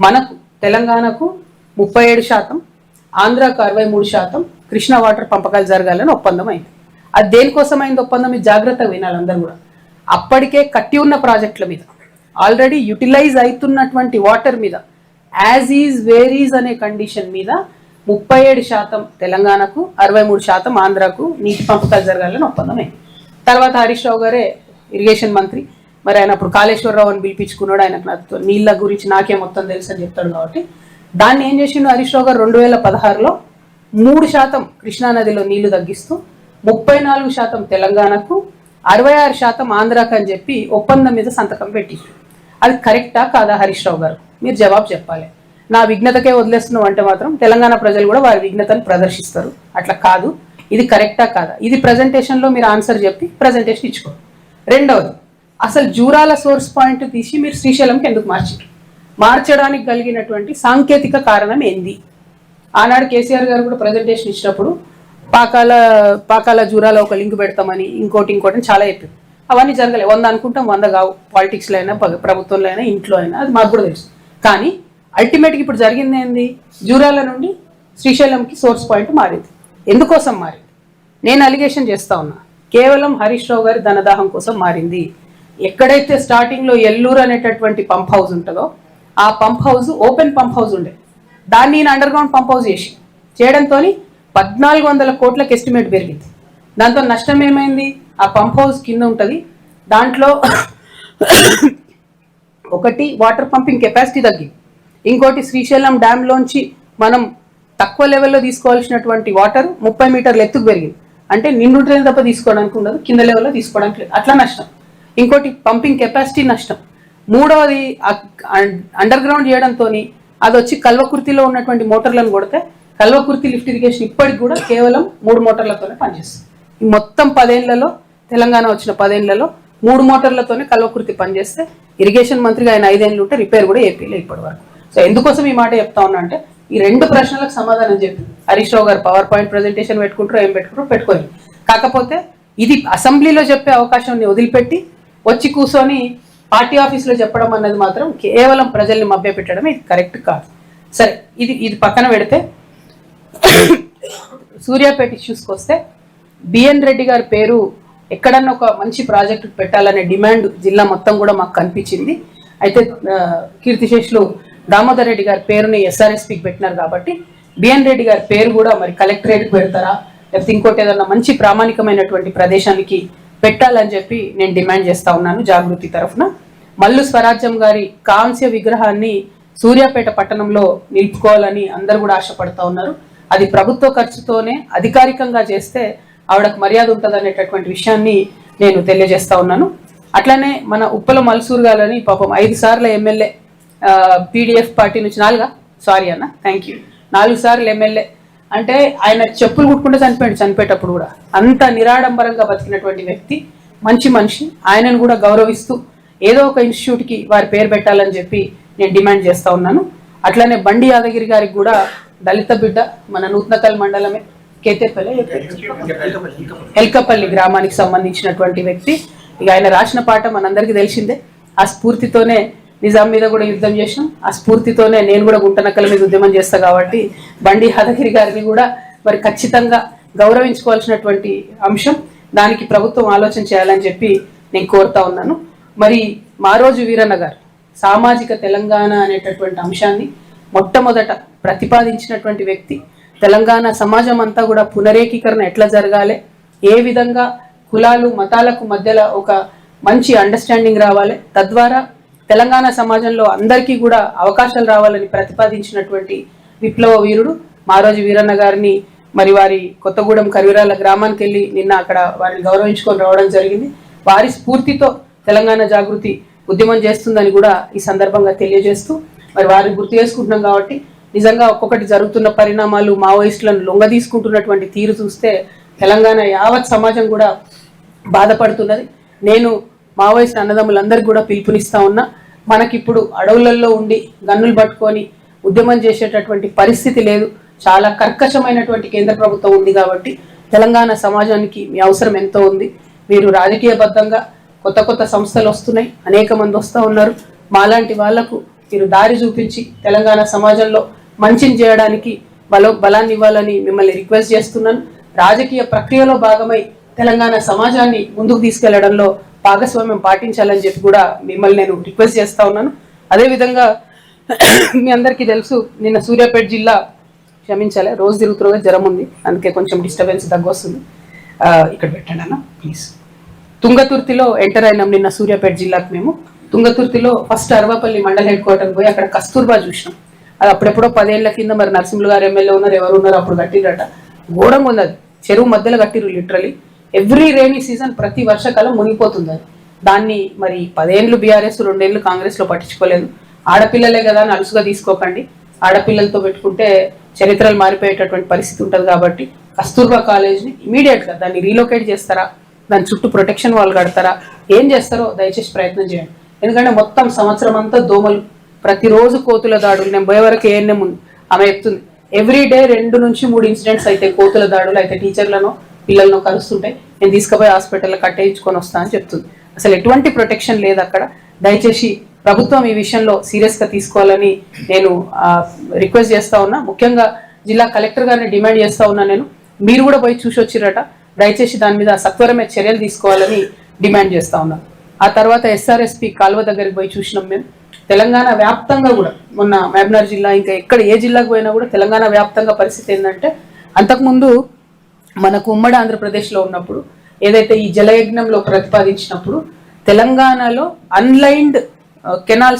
మనకు తెలంగాణకు 37%, ఆంధ్రాకు 63% కృష్ణా వాటర్ పంపకాలు జరగాలని ఒప్పందం అయింది. అది దేనికోసమైంది ఒప్పందం? ఇది జాగ్రత్తగా వినాలి అందరూ కూడా. అప్పటికే కట్టి ఉన్న ప్రాజెక్టుల మీద, ఆల్రెడీ యూటిలైజ్ అవుతున్నటువంటి వాటర్ మీద, యాజ్ ఈజ్ వేరీజ్ అనే కండిషన్ మీద 37% తెలంగాణకు, 63% ఆంధ్రాకు నీటి పంపకాలు జరగాలని ఒప్పందం అయింది. తర్వాత హరీష్ రావు గారే ఇరిగేషన్ మంత్రి, మరి ఆయన అప్పుడు కాళేశ్వరరావు అని పిలిపించుకున్నాడు. ఆయనకు నీళ్ళ గురించి నాకే మొత్తం తెలుసు అని చెప్తాడు కాబట్టి దాన్ని ఏం చేసిండు హరీష్ రావు గారు 2016లో 3% కృష్ణానదిలో నీళ్లు తగ్గిస్తూ 34% తెలంగాణకు, 66% ఆంధ్రాకు అని చెప్పి ఒప్పందం మీద సంతకం పెట్టి, అది కరెక్టా కాదా హరీష్ రావు గారు? మీరు జవాబు చెప్పాలి. నా విఘ్నతకే వదిలేస్తున్నాం అంటే మాత్రం తెలంగాణ ప్రజలు కూడా వారి విఘ్నతను ప్రదర్శిస్తారు. అట్లా కాదు, ఇది కరెక్టా కాదా? ఇది ప్రజెంటేషన్లో మీరు ఆన్సర్ చెప్పి ప్రజెంటేషన్ ఇచ్చుకోండి. రెండవది, అసలు జూరాల సోర్స్ పాయింట్ తీసి మీరు శ్రీశైలంకి ఎందుకు మార్చారు? మార్చడానికి కలిగినటువంటి సాంకేతిక కారణం ఏంది? ఆనాడు కేసీఆర్ గారు కూడా ప్రజెంటేషన్ ఇచ్చినప్పుడు పాకాల జూరాల ఒక లింక్ పెడతామని ఇంకోటి చాలా చెప్పారు. అవన్నీ జరగలేదు. 100 అనుకుంటాం, 100 కావు. పాలిటిక్స్లో అయినా, ప్రభుత్వంలో అయినా, ఇంట్లో అయినా, అది మాకు కూడా తెలుసు. కానీ అల్టిమేట్గా ఇప్పుడు జరిగింది ఏంది? జూరాల నుండి శ్రీశైలంకి సోర్స్ పాయింట్ మారింది. ఎందుకోసం మారింది? నేను అలిగేషన్ చేస్తా ఉన్నా, కేవలం హరీష్ రావు గారి ధనదాహం కోసం మారింది. ఎక్కడైతే స్టార్టింగ్లో ఎల్లూరు అనేటటువంటి పంప్ హౌస్ ఉంటుందో, ఆ pump house open pump house ఉండే, దాన్ని నేను అండర్ గ్రౌండ్ పంప్ హౌస్ చేయడంతో 1400 కోట్లకు ఎస్టిమేట్ పెరిగింది. దాంతో నష్టం ఏమైంది? ఆ పంప్ హౌస్ కింద ఉంటుంది, దాంట్లో ఒకటి వాటర్ పంపింగ్ కెపాసిటీ తగ్గింది, ఇంకోటి శ్రీశైలం డ్యామ్లోంచి మనం తక్కువ లెవెల్లో తీసుకోవాల్సినటువంటి వాటర్ 30 మీటర్ల ఎత్తుకు పెరిగింది. అంటే నిండు ట్రైన్ తప్ప తీసుకోవడానికి ఉండదు, కింద లెవెల్లో తీసుకోవడానికి లేదు. అట్లా నష్టం. ఇంకోటి పంపింగ్ కెపాసిటీ నష్టం. మూడవది అండర్ గ్రౌండ్ చేయడంతో అది వచ్చి కల్వకుర్తిలో ఉన్నటువంటి మోటార్లను కొడితే కల్వకుర్తి లిఫ్ట్ ఇరిగేషన్ ఇప్పటికి కూడా కేవలం 3 మోటార్లతోనే పనిచేస్తుంది. మొత్తం 10 ఏళ్లలో, తెలంగాణ వచ్చిన 10 ఏళ్లలో 3 మోటార్లతోనే కల్వకుర్తి పనిచేస్తే, ఇరిగేషన్ మంత్రిగా ఆయన 5 ఏళ్ళు ఉంటే రిపేర్ కూడా ఏపీలో ఇప్పటి వరకు. సో ఎందుకోసం ఈ మాట చెప్తా ఉన్నా అంటే, ఈ 2 ప్రశ్నలకు సమాధానం చెప్పి హరీష్ రావు గారు పవర్ పాయింట్ ప్రజెంటేషన్ పెట్టుకుంటారో ఏం పెట్టుకుంటారో పెట్టుకోండి. కాకపోతే ఇది అసెంబ్లీలో చెప్పే అవకాశాన్ని వదిలిపెట్టి వచ్చి కూర్చొని పార్టీ ఆఫీస్లో చెప్పడం అన్నది మాత్రం కేవలం ప్రజల్ని మభ్యపెట్టడం, ఇది కరెక్ట్ కాదు. సరే, ఇది పక్కన పెడితే సూర్యాపేట ఇష్యూస్కి వస్తే, బిఎన్ రెడ్డి గారి పేరు ఎక్కడన్నా ఒక మంచి ప్రాజెక్టు పెట్టాలనే డిమాండ్ జిల్లా మొత్తం కూడా మాకు కనిపించింది. అయితే కీర్తిశేషులు దామోదర్ రెడ్డి గారి పేరుని ఎస్ఆర్ఎస్పీకి పెట్టినారు కాబట్టి బిఎన్ రెడ్డి గారి పేరు కూడా మరి కలెక్టరేట్కి పెడతారా, లేకపోతే ఇంకోటి ఏదన్నా మంచి ప్రామాణికమైనటువంటి ప్రదేశానికి పెట్టాలని చెప్పి నేను డిమాండ్ చేస్తా ఉన్నాను జాగృతి తరఫున. మల్లు స్వరాజ్యం గారి కాంస్య విగ్రహాన్ని సూర్యాపేట పట్టణంలో నిలుపుకోవాలని అందరు కూడా ఆశపడతా ఉన్నారు. అది ప్రభుత్వ ఖర్చుతోనే అధికారికంగా చేస్తే ఆవిడకు మర్యాద ఉంటుంది అనేటటువంటి విషయాన్ని నేను తెలియజేస్తా ఉన్నాను. అట్లనే మన ఉప్పల మల్సూర్ గారని పాపం 5 సార్లు ఎమ్మెల్యే, పీడిఎఫ్ పార్టీ నుంచి 4 సార్లు ఎమ్మెల్యే. అంటే ఆయన చెప్పులు కుట్టుకుంటే చనిపోయేటప్పుడు కూడా అంత నిరాడంబరంగా బతికినటువంటి వ్యక్తి, మంచి మనిషి. ఆయనను కూడా గౌరవిస్తూ ఏదో ఒక ఇన్స్టిట్యూట్కి వారి పేరు పెట్టాలని చెప్పి నేను డిమాండ్ చేస్తా ఉన్నాను. అట్లనే బండి యాదగిరి గారికి కూడా దళిత బిడ్డ, మన నూతనకల్ మండలమే ఎల్కపల్లి గ్రామానికి సంబంధించినటువంటి వ్యక్తి. ఇక ఆయన రాసిన పాట మనందరికీ తెలిసిందే. ఆ స్ఫూర్తితోనే నిజాం మీద కూడా యుద్ధం చేసినాం, ఆ స్ఫూర్తితోనే నేను కూడా గుంటనక్కల మీద ఉద్యమం చేస్తా కాబట్టి బండి యాదగిరి గారిని కూడా మరి ఖచ్చితంగా గౌరవించుకోవాల్సినటువంటి అంశం. దానికి ప్రభుత్వం ఆలోచన చేయాలని చెప్పి నేను కోరుతా ఉన్నాను. మరి మారోజు వీరన్న గారు సామాజిక తెలంగాణ అనేటటువంటి అంశాన్ని మొట్టమొదట ప్రతిపాదించినటువంటి వ్యక్తి. తెలంగాణ సమాజం అంతా కూడా పునరేకీకరణ ఎట్లా జరగాలి, ఏ విధంగా కులాలు మతాలకు మధ్యలో ఒక మంచి అండర్స్టాండింగ్ రావాలి, తద్వారా తెలంగాణ సమాజంలో అందరికీ కూడా అవకాశాలు రావాలని ప్రతిపాదించినటువంటి విప్లవ వీరుడు మారోజు వీరన్న గారిని మరి వారి కొత్తగూడెం కరివిరాల గ్రామానికి వెళ్ళి నిన్న అక్కడ వారిని గౌరవించుకొని రావడం జరిగింది. వారి స్ఫూర్తితో తెలంగాణ జాగృతి ఉద్యమం చేస్తుందని కూడా ఈ సందర్భంగా తెలియజేస్తూ, మరి వారిని గుర్తు చేసుకుంటున్నాం కాబట్టి నిజంగా ఒక్కొక్కటి జరుగుతున్న పరిణామాలు, మావోయిస్టులను లొంగ తీసుకుంటున్నటువంటి తీరు చూస్తే తెలంగాణ యావత్ సమాజం కూడా బాధపడుతున్నది. నేను మావోయిస్ట్ అన్నదమ్ములందరికీ కూడా పిలుపునిస్తా ఉన్నా, మనకిప్పుడు అడవులలో ఉండి గన్నులు పట్టుకొని ఉద్యమం చేసేటటువంటి పరిస్థితి లేదు. చాలా కర్కశమైనటువంటి కేంద్ర ప్రభుత్వం ఉంది కాబట్టి తెలంగాణ సమాజానికి మీ అవసరం ఎంతో ఉంది. మీరు రాజకీయబద్ధంగా కొత్త సంస్థలు వస్తున్నాయి, అనేక మంది వస్తూ ఉన్నారు. మాలాంటి వాళ్లకు మీరు దారి చూపించి తెలంగాణ సమాజంలో మంచిని చేయడానికి బలాన్ని ఇవ్వాలని మిమ్మల్ని రిక్వెస్ట్ చేస్తున్నాను. రాజకీయ ప్రక్రియలో భాగమై తెలంగాణ సమాజాన్ని ముందుకు తీసుకెళ్లడంలో భాగస్వామ్యం పాటించాలని చెప్పి కూడా మిమ్మల్ని నేను రిక్వెస్ట్ చేస్తా ఉన్నాను. అదేవిధంగా మీ అందరికీ తెలుసు, నిన్న సూర్యాపేట జిల్లా, క్షమించాలి రోజు తిరుగుతురుగా జ్వరం ఉంది, అందుకే కొంచెం డిస్టర్బెన్స్ తగ్గొస్తుంది. ఇక్కడ పెట్టండి అన్న ప్లీజ్. తుంగతుర్తిలో ఎంటర్ అయినాం నిన్న సూర్యాపేట జిల్లాకు. మేము తుంగతుర్తిలో ఫస్ట్ అరవాపల్లి మండల్ హెడ్ క్వార్టర్ పోయి అక్కడ కస్తూర్బా చూసినాం. అది అప్పుడెప్పుడో 10 ఏళ్ల కింద మరి నరసింహులు గారు ఎమ్మెల్యే ఉన్నారు, ఎవరు ఉన్నారు అప్పుడు కట్టిరట. ఘోరంగా ఉంది అది, చెరువు మధ్యలో కట్టిరు లిటరలీ. ఎవ్రీ రైనీ సీజన్ ప్రతి వర్షకాలం మునిగిపోతుంది అది. దాన్ని మరి 10 ఏళ్ళు బీఆర్ఎస్, 2 ఏళ్ళు కాంగ్రెస్ లో పట్టించుకోలేదు. ఆడపిల్లలే కదా అని అలుసుగా తీసుకోకండి, ఆడపిల్లలతో పెట్టుకుంటే చరిత్రలు మారిపోయేటటువంటి పరిస్థితి ఉంటుంది. కాబట్టి కస్తూర్బా కాలేజ్ని ఇమీడియట్ గా దాన్ని రీలొకేట్ చేస్తారా, దాని చుట్టూ ప్రొటెక్షన్ వాల్ కడతారా, ఏం చేస్తారో దయచేసి ప్రయత్నం చేయండి. ఎందుకంటే మొత్తం సంవత్సరం అంతా దోమలు, ప్రతిరోజు కోతుల దాడులు. నేను పోయే వరకు ఏఎన్ఎం ఉంది, ఆమె చెప్తుంది ఎవ్రీ డే 2 నుంచి 3 ఇన్సిడెంట్స్ అయితే కోతుల దాడులు అయితే టీచర్లను పిల్లలను కలుస్తుంటాయి. నేను తీసుకుపోయి హాస్పిటల్లో కట్టేయించుకొని వస్తా అని చెప్తుంది. అసలు ఎటువంటి ప్రొటెక్షన్ లేదు అక్కడ. దయచేసి ప్రభుత్వం ఈ విషయంలో సీరియస్ గా తీసుకోవాలని నేను రిక్వెస్ట్ చేస్తా ఉన్నా. ముఖ్యంగా జిల్లా కలెక్టర్ గారిని డిమాండ్ చేస్తా ఉన్నా నేను. మీరు కూడా పోయి చూసి వచ్చిరట, దయచేసి దాని మీద సత్వరమే చర్యలు తీసుకోవాలని డిమాండ్ చేస్తా ఉన్నాం. ఆ తర్వాత ఎస్ఆర్ఎస్పి కాలువ దగ్గరికి పోయి చూసినాం మేము. తెలంగాణ వ్యాప్తంగా కూడా మొన్న మహబూబ్నగర్ జిల్లా, ఇంకా ఎక్కడ ఏ జిల్లాకు పోయినా కూడా తెలంగాణ వ్యాప్తంగా పరిస్థితి ఏంటంటే, అంతకుముందు మనకు ఉమ్మడి ఆంధ్రప్రదేశ్లో ఉన్నప్పుడు ఏదైతే ఈ జలయజ్ఞంలో ప్రతిపాదించినప్పుడు తెలంగాణలో అన్లైన్డ్ కెనాల్స్